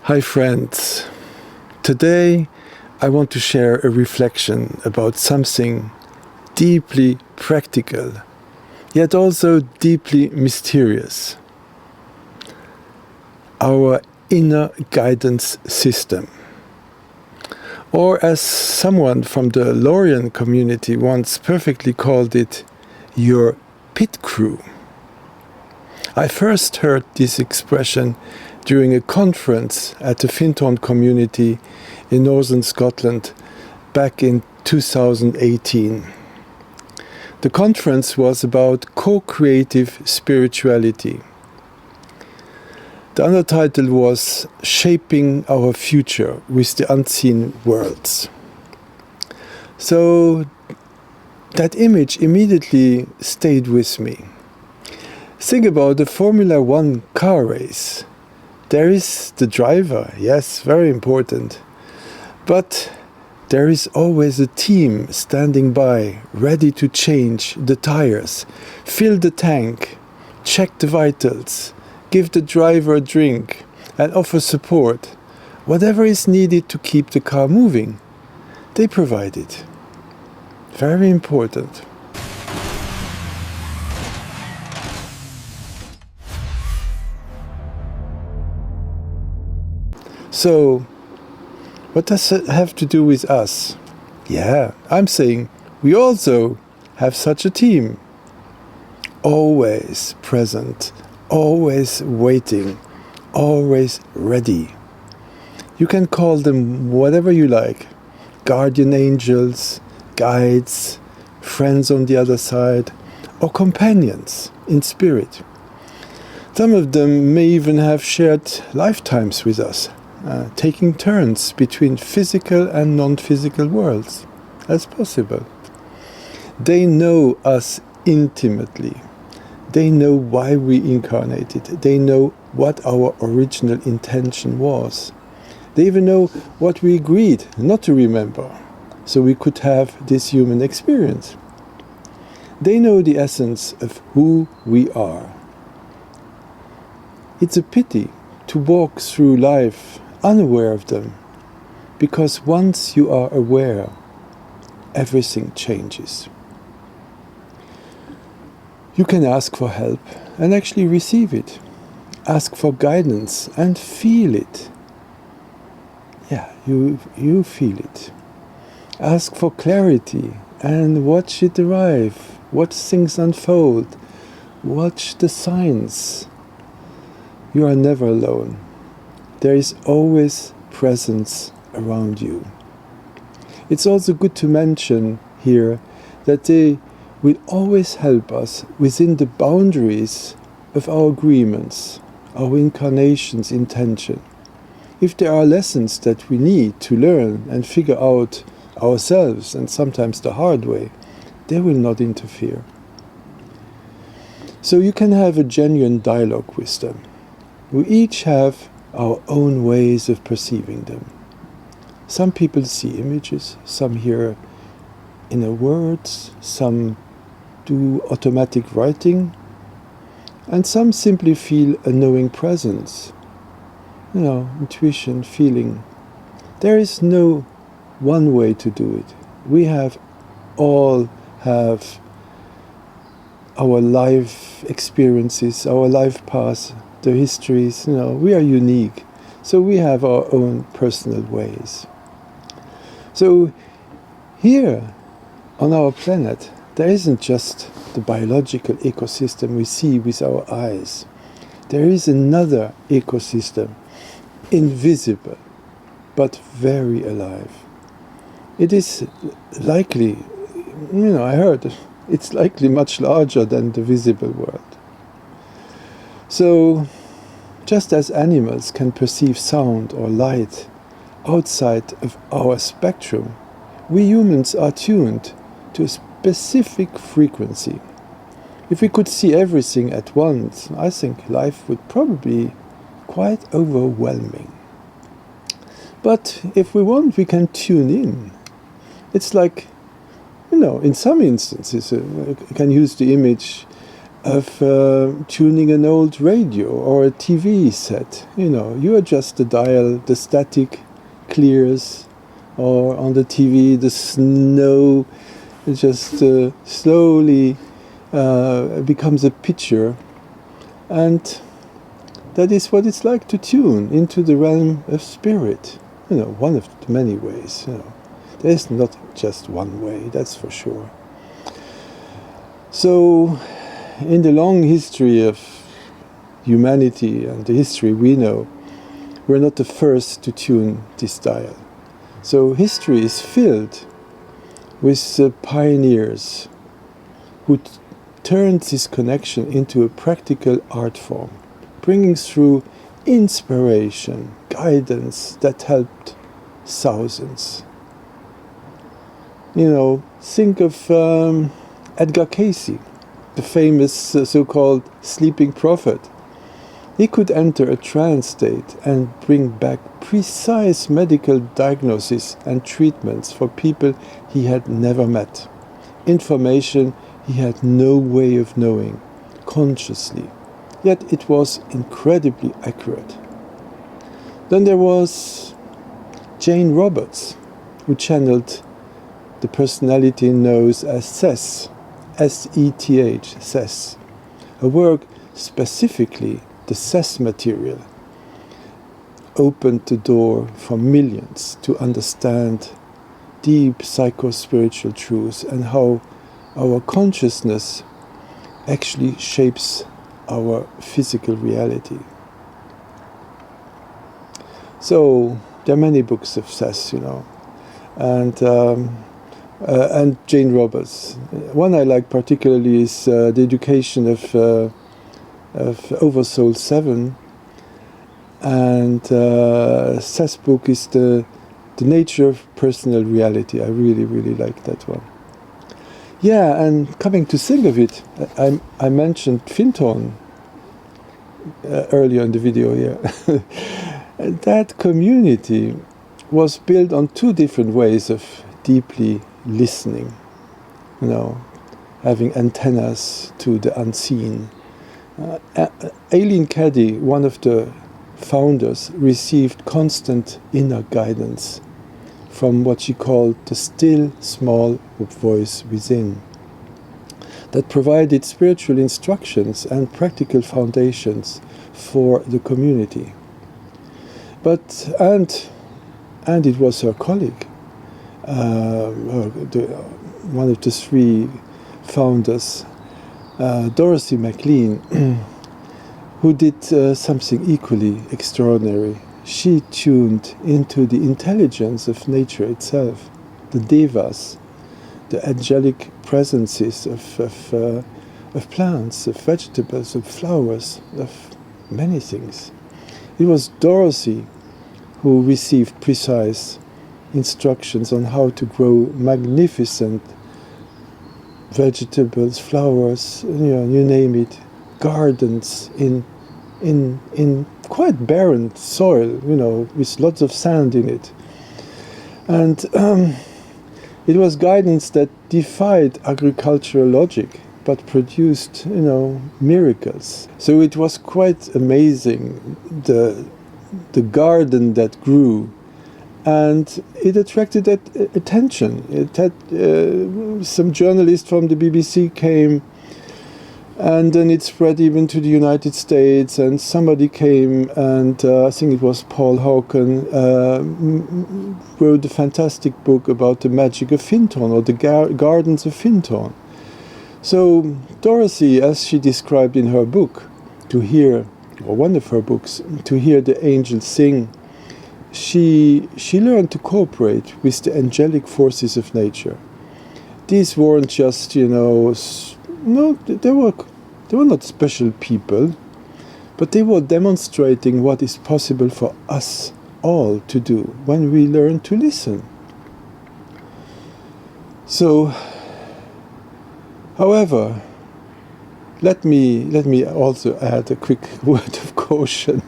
Hi friends, today I want to share a reflection about something deeply practical, yet also deeply mysterious. Our inner guidance system. Or as someone from the Lorien community once perfectly called it, your pit crew. I first heard this expression during a conference at the Findhorn community in northern Scotland back in 2018. The conference was about co-creative spirituality. The undertitle was Shaping Our Future with the Unseen Worlds. So that image immediately stayed with me. Think about the Formula One car race. There is the driver, yes, very important. But there is always a team standing by, ready to change the tires, fill the tank, check the vitals, give the driver a drink, and offer support. Whatever is needed to keep the car moving, they provide it. Very important. So, what does it have to do with us? Yeah, I'm saying we also have such a team. Always present, always waiting, always ready. You can call them whatever you like. Guardian angels, guides, friends on the other side, or companions in spirit. Some of them may even have shared lifetimes with us. Taking turns between physical and non-physical worlds. That's possible. They know us intimately. They know why we incarnated. They know what our original intention was. They even know what we agreed not to remember, so we could have this human experience. They know the essence of who we are. It's a pity to walk through life unaware of them, because once you are aware, everything changes. You can ask for help and actually receive it. Ask for guidance and feel it. Yeah, you feel it. Ask for clarity and watch it arrive. Watch things unfold. Watch the signs. You are never alone. There is always presence around you. It's also good to mention here that they will always help us within the boundaries of our agreements, our incarnation's intention. If there are lessons that we need to learn and figure out ourselves, and sometimes the hard way, they will not interfere. So you can have a genuine dialogue with them. We each have our own ways of perceiving them. Some people see images, some hear inner words, some do automatic writing, and some simply feel a knowing presence. Intuition, feeling. There is no one way to do it. We all have our life experiences, our life paths, the histories. We are unique, so we have our own personal ways. So here on our planet, there isn't just the biological ecosystem we see with our eyes. There is another ecosystem, invisible, but very alive. It is likely, I heard, it's likely much larger than the visible world. So, just as animals can perceive sound or light outside of our spectrum, we humans are tuned to a specific frequency. If we could see everything at once, I think life would probably be quite overwhelming. But if we want, we can tune in. It's like, in some instances, I can use the image of tuning an old radio or a TV set. You know, you adjust the dial, the static clears, or on the TV the snow just slowly becomes a picture, and that is what it's like to tune into the realm of spirit. You know, one of the many ways. You know, there is not just one way, that's for sure. So, in the long history of humanity and the history we know, we're not the first to tune this dial. So history is filled with pioneers who turned this connection into a practical art form, bringing through inspiration, guidance that helped thousands. You know, think of Edgar Cayce, the famous so-called sleeping prophet. He could enter a trance state and bring back precise medical diagnosis and treatments for people he had never met. Information he had no way of knowing consciously, yet it was incredibly accurate. Then there was Jane Roberts, who channeled the personality known as Seth, S-E-T-H, Seth. Her work, specifically the Seth material, opened the door for millions to understand deep psycho-spiritual truths and how our consciousness actually shapes our physical reality. So there are many books of Seth, you know, and Jane Roberts. One I like particularly is The Education of Oversoul 7, and Seth's book is the Nature of Personal Reality. I really, really like that one. Yeah, and coming to think of it, I mentioned Findhorn earlier in the video here. That community was built on two different ways of deeply listening, you know, having antennas to the unseen. Eileen, Caddy, one of the founders, received constant inner guidance from what she called the still small voice within, that provided spiritual instructions and practical foundations for the community. But and it was her colleague, one of the three founders, Dorothy Maclean, who did something equally extraordinary. She tuned into the intelligence of nature itself, the devas, the angelic presences of plants, of vegetables, of flowers, of many things. It was Dorothy who received precise instructions on how to grow magnificent vegetables, flowers, you know, you name it, gardens in quite barren soil, you know, with lots of sand in it. And it was guidance that defied agricultural logic, but produced, you know, miracles. So it was quite amazing, the garden that grew, and it attracted attention. It had some journalists from the BBC came, and then it spread even to the United States, and somebody came, and I think it was Paul Hawken, wrote a fantastic book about the magic of Findhorn, or the gardens of Findhorn. So Dorothy, as she described in her book, to hear, or one of her books, to hear the angels sing, she learned to cooperate with the angelic forces of nature. These weren't just, you know, no, they were not special people, but they were demonstrating what is possible for us all to do when we learn to listen. So, however, let me also add a quick word of caution.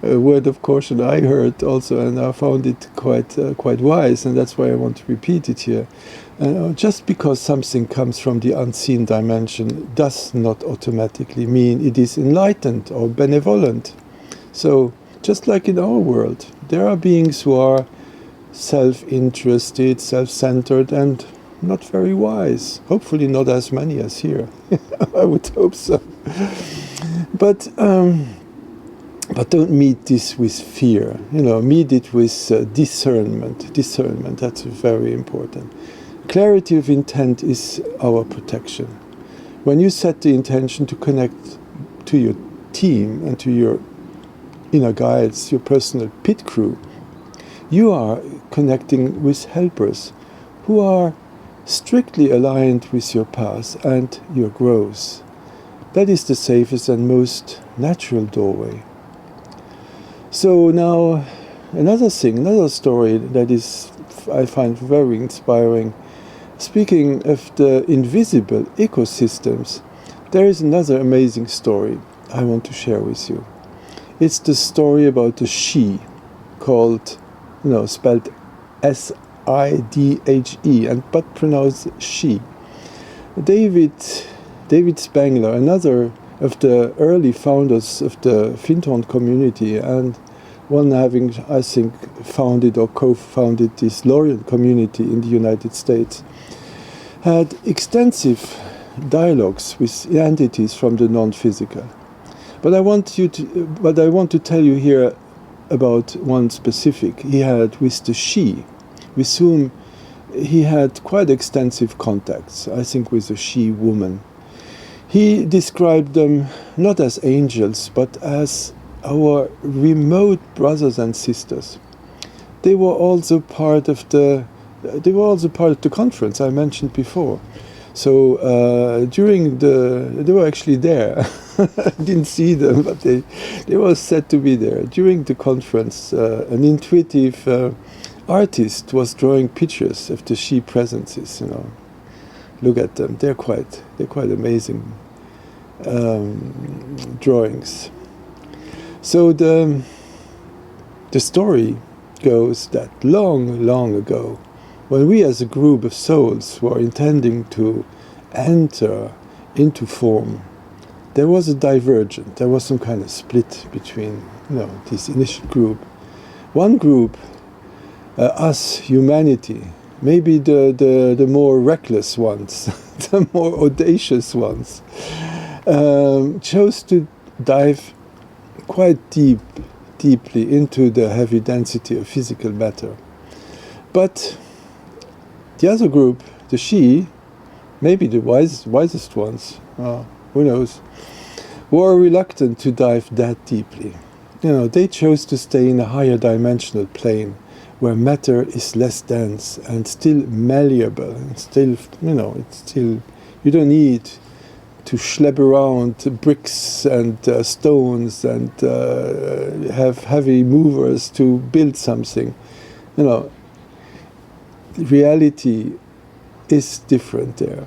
word of caution I heard also, and I found it quite wise, and that's why I want to repeat it here. Just because something comes from the unseen dimension does not automatically mean it is enlightened or benevolent. So, just like in our world, there are beings who are self-interested, self-centered, and not very wise. Hopefully not as many as here. I would hope so. But don't meet this with fear. Meet it with discernment. Discernment, that's very important. Clarity of intent is our protection. When you set the intention to connect to your team and to your inner guides, your personal pit crew, you are connecting with helpers who are strictly aligned with your path and your growth. That is the safest and most natural doorway. So now, another story that is, I find very inspiring. Speaking of the invisible ecosystems, there is another amazing story I want to share with you. It's the story about the Shee, called, spelled Sidhe, but pronounced Shee. David Spangler, another of the early founders of the Findhorn community, and one having, I think, founded or co-founded this Lorient community in the United States, had extensive dialogues with entities from the non-physical. But I want to tell you here about one specific he had with the Shee, with whom he had quite extensive contacts, I think with a Shee woman. He described them not as angels, but as our remote brothers and sisters. They were also part of the conference I mentioned before. So they were actually there. I didn't see them, but they were said to be there. During the conference, an intuitive artist was drawing pictures of the Shee presences. Look at them; they're quite amazing drawings. So the story goes that long ago, when we as a group of souls were intending to enter into form, there was a divergence. There was some kind of split between, this initial group. One group, us, humanity, maybe the more reckless ones, the more audacious ones, chose to dive quite deeply into the heavy density of physical matter. But the other group, the Shee, maybe the wisest ones, who knows, were reluctant to dive that deeply. They chose to stay in a higher dimensional plane where matter is less dense and still malleable, and still, you don't need to schlep around bricks and stones and have heavy movers to build something. Reality is different there.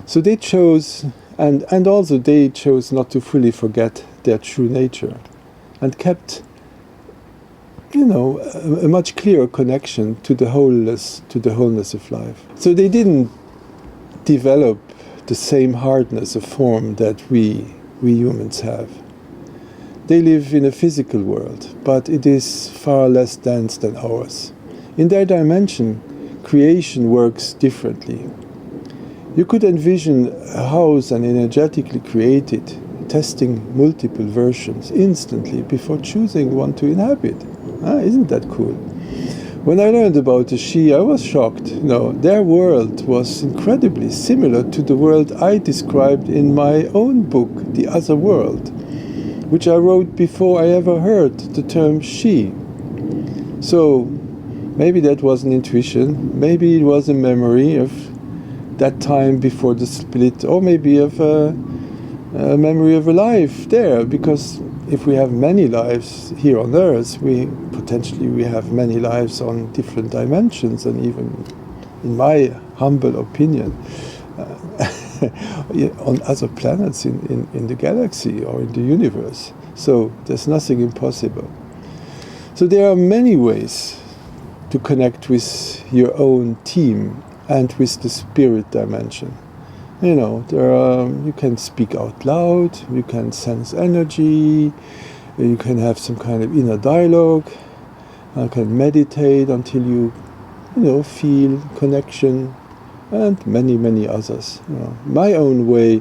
So they chose, and also they chose not to fully forget their true nature, and kept, a much clearer connection to the wholeness of life. So they didn't develop the same hardness of form that we humans have. They live in a physical world, but it is far less dense than ours. In their dimension, creation works differently. You could envision a house and energetically create it, testing multiple versions instantly before choosing one to inhabit. Isn't that cool? When I learned about the Shee, I was shocked. Their world was incredibly similar to the world I described in my own book, The Other World, which I wrote before I ever heard the term Shee. So, maybe that was an intuition, maybe it was a memory of that time before the split, or maybe of a memory of a life there, because if we have many lives here on Earth, we have many lives on different dimensions, and even, in my humble opinion, on other planets in the galaxy or in the universe. So there's nothing impossible. So there are many ways to connect with your own team and with the spirit dimension. You know, you can speak out loud, you can sense energy, you can have some kind of inner dialogue, you can meditate until you feel connection, and many, many others. My own way,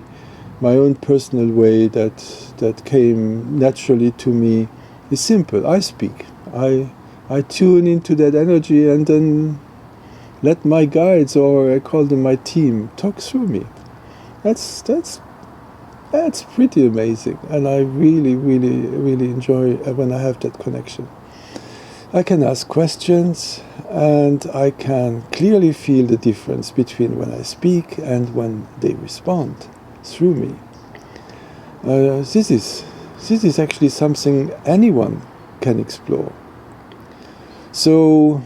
my own personal way that came naturally to me is simple. I speak. I tune into that energy and then let my guides, or I call them my team, talk through me. That's pretty amazing, and I really, really, really enjoy when I have that connection. I can ask questions, and I can clearly feel the difference between when I speak and when they respond through me. This is actually something anyone can explore. So,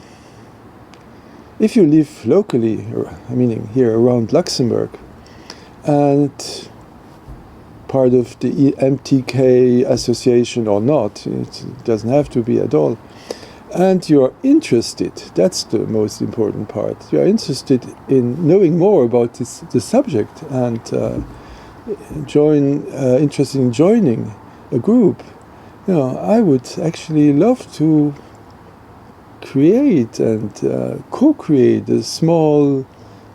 if you live locally, meaning here around Luxembourg, and part of the MTK association or not, it doesn't have to be at all, and you're interested, that's the most important part, you're interested in knowing more about the subject and interested in joining a group, I would actually love to create and co-create a small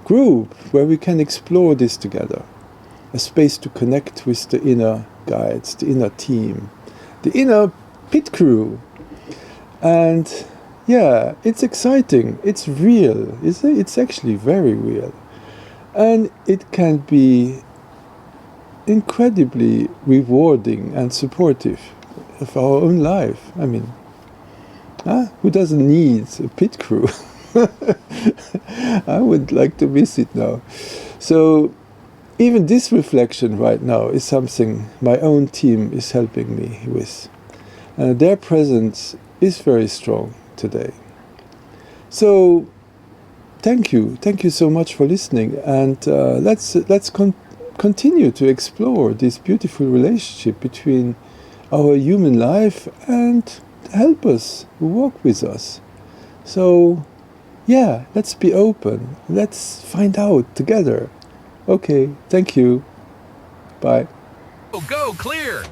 group where we can explore this together. A space to connect with the inner guides, the inner team, the inner pit crew. And yeah, it's exciting, it's real, it's actually very real. And it can be incredibly rewarding and supportive of our own life. I mean, who doesn't need a pit crew? I would like to miss it now. So even this reflection right now is something my own team is helping me with. Their presence is very strong today. So thank you so much for listening, and let's continue to explore this beautiful relationship between our human life and help us, walk with us. So yeah, let's be open, let's find out together. Okay, thank you, bye. Go clear!